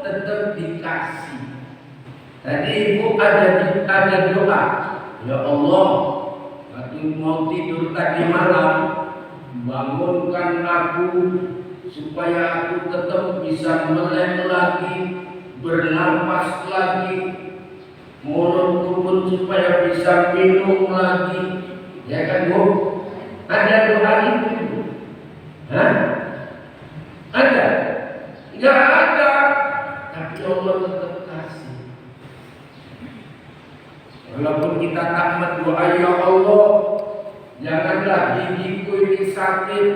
tetap dikasih. Tadi ibu ada doa, ya Allah, waktu mau tidur tadi malam, bangunkan aku supaya aku tetap bisa melek lagi, bernapas lagi, mulutku pun supaya bisa minum lagi, ya kan Bu? Ada doa itu? Hah? Ada? Enggak ada, tapi Allah tetap kasih. Walaupun kita tak berdoa, ya Allah, janganlah gigiku ini sakit.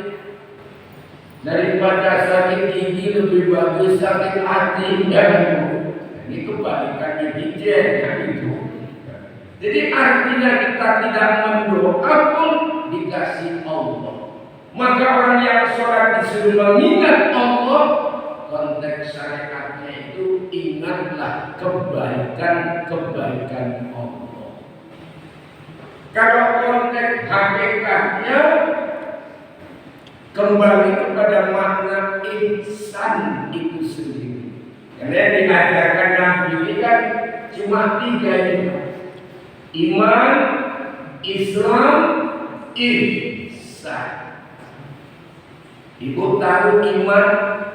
Daripada sakit gigi lebih bagus sakit hati, ya. Ini kebalikannya gijen, kan itu. Jadi artinya kita tidak mendoa pun dikasih Allah. Maka orang yang sholat disuruh mengingat Allah, konteks syariatnya itu ingatlah kebaikan-kebaikan Allah. Kalau konteks hakikatnya kembali kepada makna ihsan itu sendiri. Karena diajarkan Nabi ini kan cuma 3 ini: iman, Islam, ihsan. Ibu tahu iman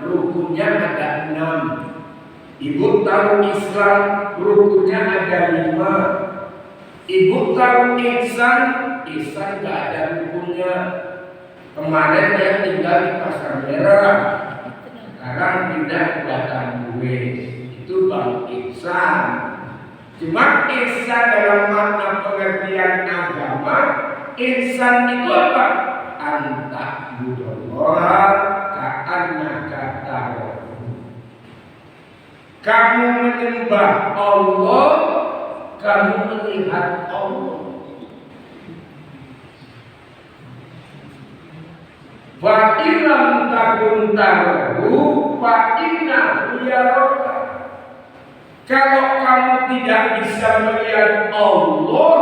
rukunnya ada 6. Ibu tahu Islam rukunnya ada 5. Ibu tahu ihsan gak ada rukunnya. Kemarin saya tinggal di Pasar Merah, sekarang pindah ke Batangue. Itu Bang Ihsan. Cuma ihsan dalam makna pengertian agama, ihsan itu apa? Anta budollah ka'annaka tarahu. Kamu menyembah Allah, kamu melihat Allah. Wa illam takun tarahu fa innahu yaraka. Kalau kamu tidak bisa melihat Allah,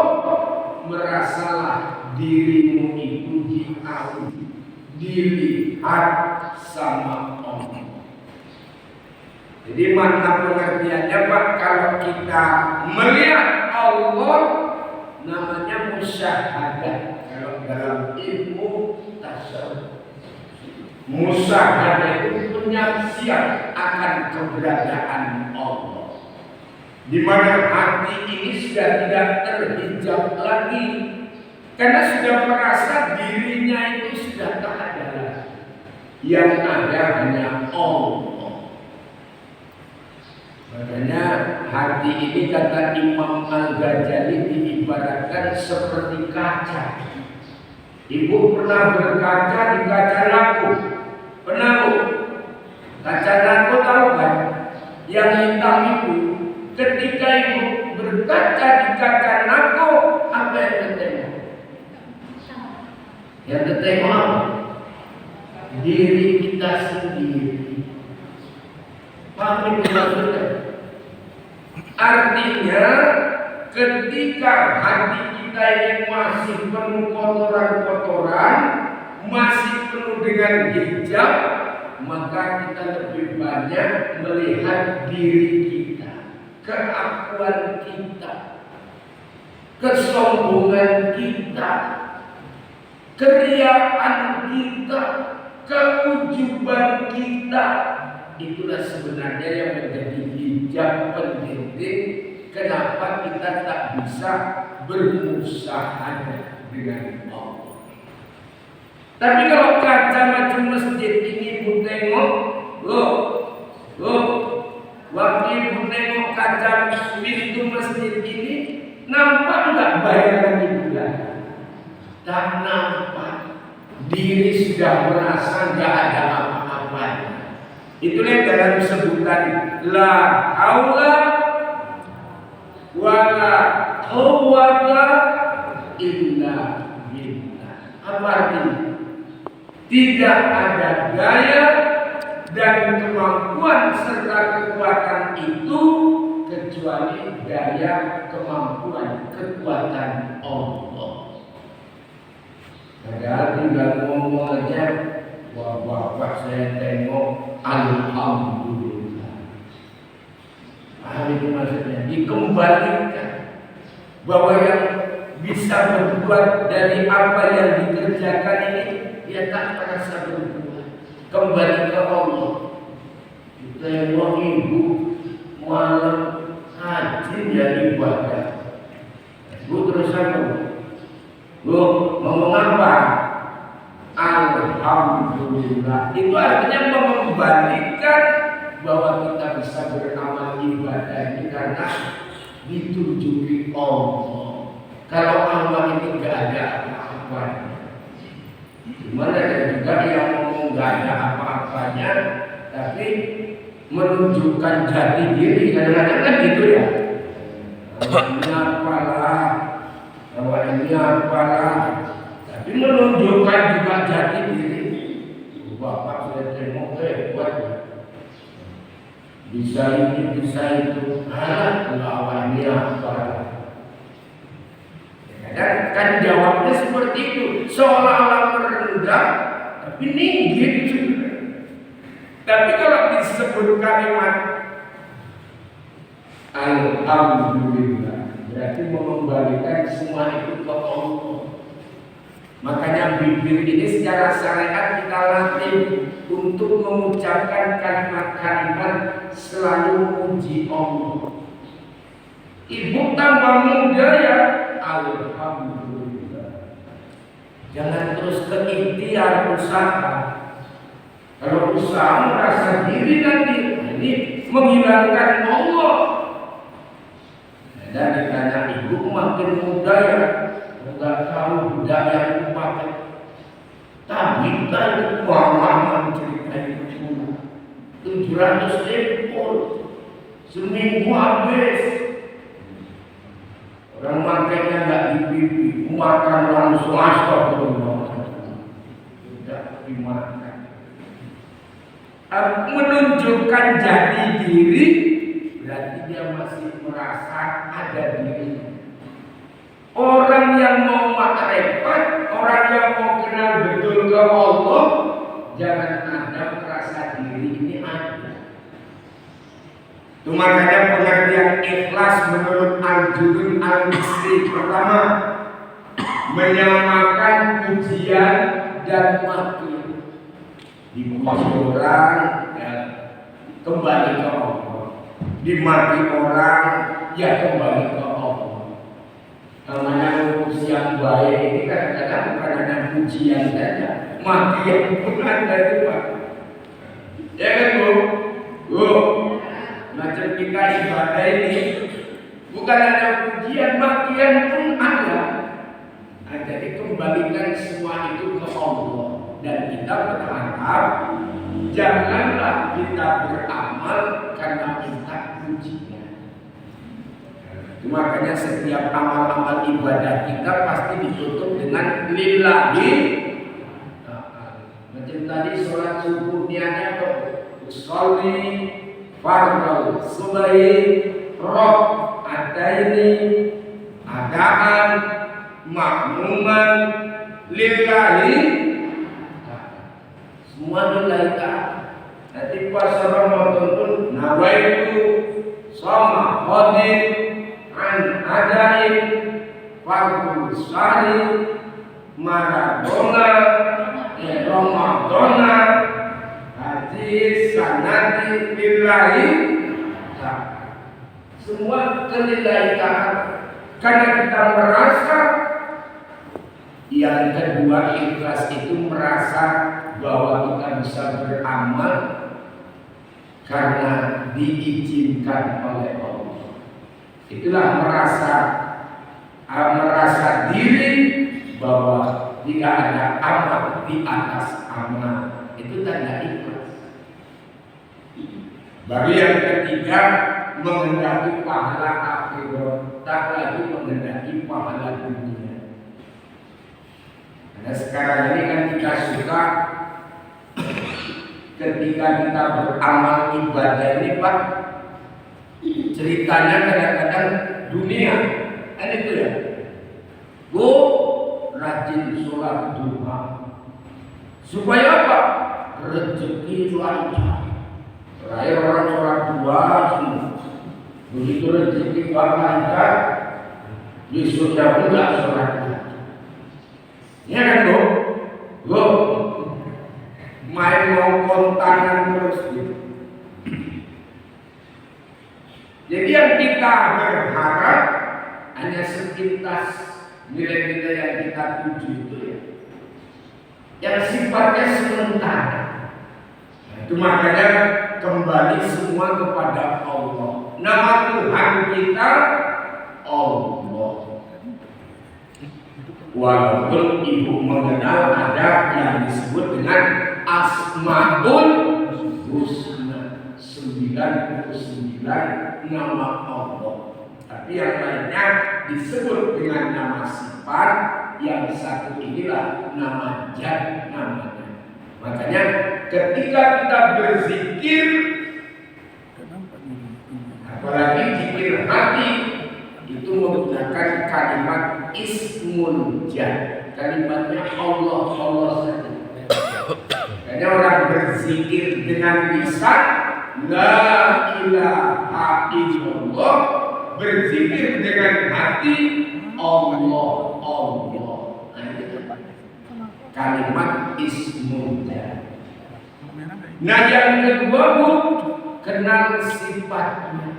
merasalah dirimu itu diaui, dilihat sama Allah. Jadi makna pengertiannya Pak, kalau kita melihat Allah namanya musyahadah. Kalau dalam ilmu tasawuf, musyahadah itu penyaksian akan keberadaan Allah, di mana hati ini sudah tidak terhijab lagi. Karena sudah merasa dirinya itu sudah tak ada lagi. Yang ada hanya Allah. Makanya hati ini kata Imam Al-Ghazali diibaratkan seperti kaca. Ibu pernah berkaca di kaca lampu? Pernah Bu? Kaca lampu tahu kan? Yang hitam itu. Ketika ibu berkaca di kaca lampu, apa yang tertengok? Yang tertengok diri kita sendiri. Paham itu maksudnya? Artinya ketika hati kita ini masih penuh kotoran-kotoran, masih penuh dengan hijab, maka kita lebih banyak melihat diri kita, keakuan kita, kesombongan kita, keriaan kita, keujuban kita. Itulah sebenarnya yang menjadi hijab penting. Kenapa kita tak bisa bermusahadah dengan Allah? Tapi kalau kaca macam masjid ini ibu tengok, waktu ibu tengok kaca pintu masjid ini, nampak nggak bayangan ibu belakang? Tak nampak. Diri sudah merasa nggak ada apa-apanya. Itulah dalam sebutan la haula wala quwwata illa billah. Apa artinya? Tidak ada daya dan kemampuan serta kekuatan itu kecuali daya, kemampuan, kekuatan Allah. Padahal tinggal ngomong aja, wah bapak saya tengok, alhamdulillah. dikembalikan bahwa yang bisa berbuat dari apa yang dikerjakan ini dia tak merasa berbuat, kembali ke Allah. Kita yang mau ibu malam haji ya ibadah. Bu terus apa? Bu ngomong apa? Alhamdulillah. Itu artinya mengembalikan bahwa kita bisa beramal ibadah ini karena ditunjuki Allah. Kalau Allah ini gak ada apa-apanya. Gimana ada juga yang ngomong gak ada apa-apanya, tapi menunjukkan jati diri. Kadang-kadang kan gitu ya. Ini apalah, bahwa ini apalah, tapi menunjukkan juga jati diri. Bapak sudah tengok hebat ya. Bisa ini, bisa itu. Lawannya apa? Kan jawabnya seperti itu, seolah-olah merendah, tapi tinggi juga. Tapi kalau disebut kalimat Alhamdulillah, berarti mengembalikan semua itu ke Allah. Makanya bibir ini secara syariat kita latih untuk mengucapkan kalimat-kalimat selalu memuji Allah. Ibu tambah muda ya, alhamdulillah. Jangan terus keikhtiar usaha. Kalau usaha merasa diri nanti, ini menghilangkan Allah. Dan ditanya ibu makin muda ya, enggak tahu budak yang dipakai. Tapi kita itu pengalaman cerita itu 700 ekor seminggu habis. Orang makainya enggak di pipi, makan langsung astagfirullah. Tidak dimakan. Menunjukkan jati diri berarti dia masih merasa ada diri. Orang yang mau makrifat, orang yang mau kenal betul ke Allah, jangan ada merasa diri ini ada. Itu makanya pengertian ikhlas menurut Al-Jurun Al-Misri pertama, menyamakan pujian dan maki. Dipuji orang ya, kembali ke Allah, dimaki orang ya kembali ke Allah. Namanya pujian baik ini kadang-kadang bukan hanya pujian saja, makian pun ada juga. Ya kan Bu? Bu, macam kita ibadah ini bukan hanya pujian, makian pun ada. Nah, jadi kembalikan semua itu ke Allah. Dan kita berharap janganlah kita beramal karena minta pujian. Makanya setiap amal-amal ibadah kita pasti ditutup dengan lillahi. Macam tadi sholat subuh niatnya apa? Usolli fardhu subhi roh adaini adaan makmuman lillahi. Semua lillahi ta'ala. Nanti pas Ramadan pun nawaitu sama khodin an adain fardhu syahri Maradona Ramadona hadis sanati lillahi ta'ala. Semua lillahi ta'ala. Karena kita merasa yang kedua ikhlas itu merasa bahwa kita bisa beramal karena diizinkan oleh Allah. Itulah merasa diri bahwa tidak ada amal di atas amal. Itu tanda ikhlas. Baru yang ketiga mengendaki pahala akhirat, tak lagi mengendaki pahala dunia. Karena sekarang ini kan kita suka ketika kita beramal ibadah ini Pak, ceritanya kadang-kadang dunia kan itu ya. Bu rajin sholat duha supaya apa? Rezeki lancar. Terakhir orang sholat duha semua Begitu rezeki Bapak besoknya pun nggak sholat lagi. Ya kan Bu? Main mau kontangan terus gitu. Jadi yang kita berharap hanya sepintas nilai-nilai yang kita tuju itu ya, yang sifatnya sementara. Itu makanya kembali semua kepada Allah. Nama Tuhan kita Allah. Walaupun ibu mengenal ada yang disebut dengan Asmaul Husna, 99 nama Allah. Tapi yang lainnya disebut dengan nama sifat, yang satu inilah nama zat namanya. Makanya ketika kita berzikir, apalagi zikir hati, itu menggunakan kalimat ismul zat, kalimatnya Allah saja. Karena orang berzikir dengan lisan la ilaha illallah, berzikir dengan hati Allah. Kalimat ismul zat. Nah yang kedua Bu, kenal sifatnya.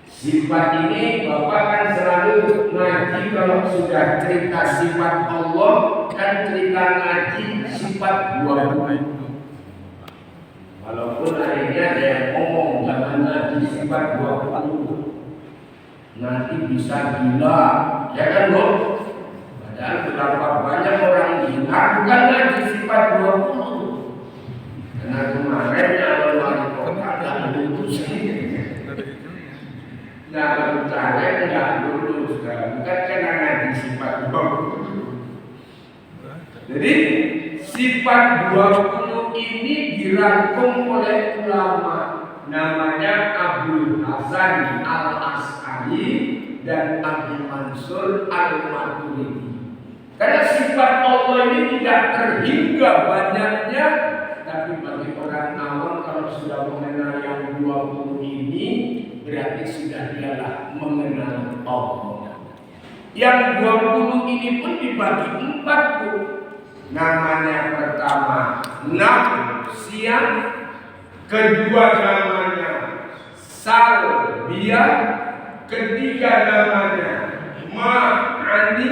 Sifat ini Bapak kan selalu ngaji kalau sudah cerita sifat Allah, kan cerita ngaji sifat 20. Walaupun akhirnya ada yang ngomong jangan ngaji sifat 20, nanti bisa gila, ya kan Bu? Padahal berapa banyak orang gila bukan ngaji sifat 20. Karena kemarin kalau wali kota nggak lulus, nggak caleg nggak lulus, bukan karena ngaji sifat 20. Jadi sifat 20 ini dirangkum oleh ulama, namanya Abdul Hasan Al-Asy'ari dan Abi Mansur Al-Maturidi. Karena sifat Allah ini tidak terhingga banyaknya, tapi bagi orang awam kalau sudah mengenal yang 20 ini berarti sudah dialah mengenal Allah. Yang 20 ini pun dibagi 4 Bu. Namanya pertama nafsiyah, kedua namanya salbiyah, ketiga namanya ma'ani,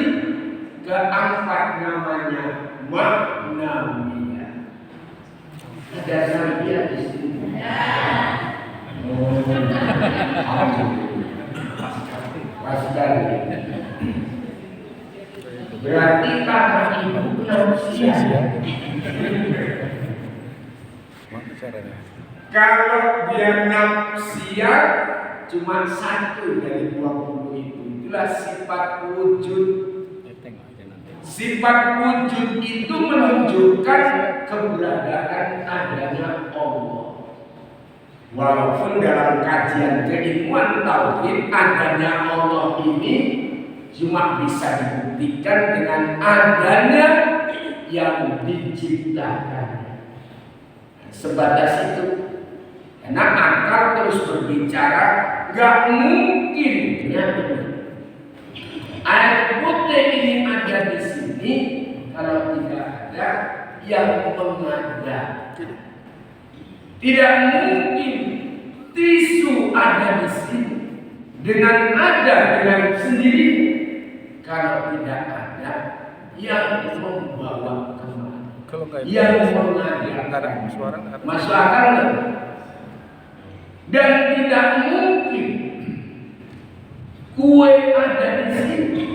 keempat namanya maknawiyah. Ada salbiyah di sini. Pasti. Berarti kakak ibu nafsiyah. Kalau dia nafsiyah cuma satu dari 20 itu. Itulah sifat wujud. Sifat wujud itu menunjukkan keberadaan adanya Allah. Walaupun dalam kajian keilmuan tauhid adanya Allah ini cuma bisa dibuktikan dengan adanya yang diciptakan. Sebatas itu. Karena akal terus berbicara, gak mungkin air putih ini ada di sini kalau tidak ada yang mengada. Tidak mungkin tisu ada di sini dengan sendiri kalau tidak ada yang membawa kemana, yang mengada. Masuk akal nggak? Dan tidak mungkin kue ada di sini.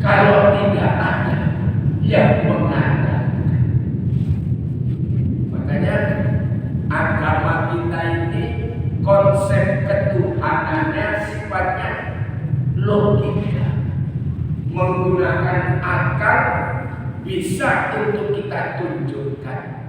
Kalau tidak ada yang mengada. Makanya agama kita ini konsep ketuhanannya sifatnya logika, menggunakan akal bisa untuk kita tunjukkan.